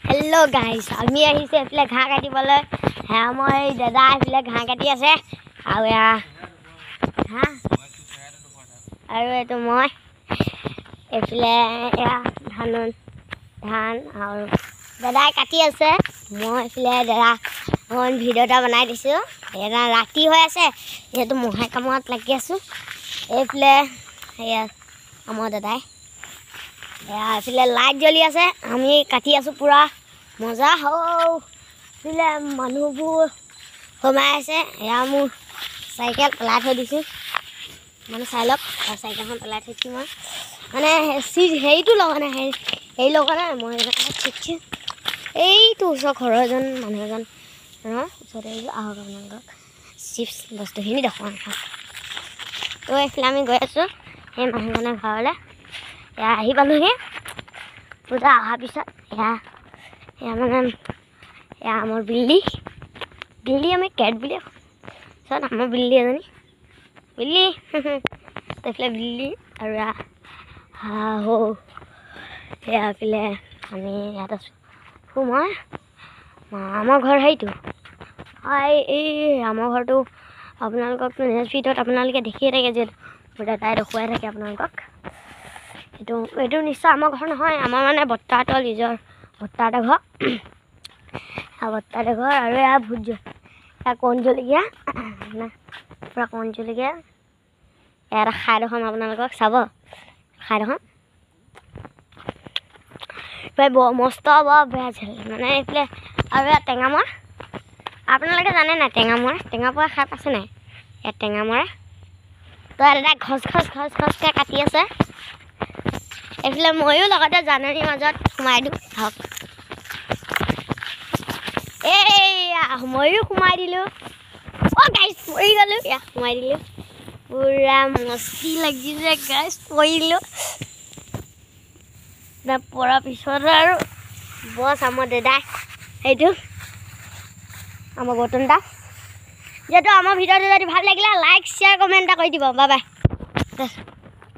hello guys আমি আহিছে এফালে ঘাঁহ কাটিবলৈ হ্যাঁ মই দাদা এফালে ঘাঁহ কাটি আছে আৰু হ্যাঁ আৰু এইটো মই এফালে ধান আৰু দাদাই কাটি আছে মই এফালে দাদা মই ভিডিঅ' এটা বনাই দিছোঁ এটা ৰাতি হৈ আছে যেহেতু মহে কামত লাগি আছোঁ এইফালে এয়া আমাৰ দাদাই এফালে লাইট জ্বলি আছে আমি কাটি আছোঁ পুৰা মজা হলে মানুহবোৰ সোমাই আছে এয়া মোৰ চাইকেল পেলাই থৈ দিছোঁ মানে চাই লওক চাইকেলখন পেলাই থৈছোঁ মই মানে হেৰিটো লগা নাই হেৰি লগা নাই মই ঠিক এইটো ওচৰ ঘৰৰ এজন মানুহ এজন ওচৰতে আহক আপোনালোকক চিপছ বস্তুখিনি দেখুৱাওঁ তো এইফালে আমি গৈ আছোঁ সেই মানুহজনৰ ঘৰলৈ এয়া আহি পালোহি পূজা অহাৰ পিছত এয়া মানে এয়া আমাৰ বিল্লি আমি কেট বুলি পিছত আমাৰ বিল্লি এজনী বিল্লি এইফালে বিল্লি আৰু এয়া এইফালে আমি ইয়াত আছোঁ মই আমাৰ ঘৰ সেইটো এই আমাৰ ঘৰটো আপোনালোকক নেক্সট ভিডিঅ'ত আপোনালোকে দেখিয়ে থাকে যে দাদাই দেখুৱাই থাকে আপোনালোকক এইটো নিশ্চয় আমাৰ ঘৰ নহয় আমাৰ মানে বৰ্তাহঁতৰ নিজৰ বৰ্তাহঁতৰ ঘৰ আৰু এয়া ভোট এয়া কণ জলকীয়া পূৰা কণ জলকীয়া এটা খাই দেখুৱাম আপোনালোকক চাব খাই দেখুৱাম মস্ত বৰ বেয়া মানে এইফালে আৰু এয়া টেঙামৰা আপোনালোকে জানে নাই টেঙামৰা খাই পাইছে নাই ইয়াত টেঙামৰা তো দাদা ঘচকৈ কাটি আছে এইফালে ময়ো লগতে জাননীৰ মাজত সোমাই দিওঁ হওক ময়ো সোমাই দিলোঁ গাইছ পৰি গ'লোঁ সোমাই দিলোঁ পূৰা মস্তি লাগিছে গাইছ পৰিলোঁ পৰাৰ পিছত আৰু বছ আমাৰ দাদাই সেইটো আমাৰ গৌতম দাস যিহেতু আমাৰ ভিডিঅ'টো যদি ভাল লাগিলে লাইক শ্বেয়াৰ কমেণ্ট এটা কৰি দিব বাই বাই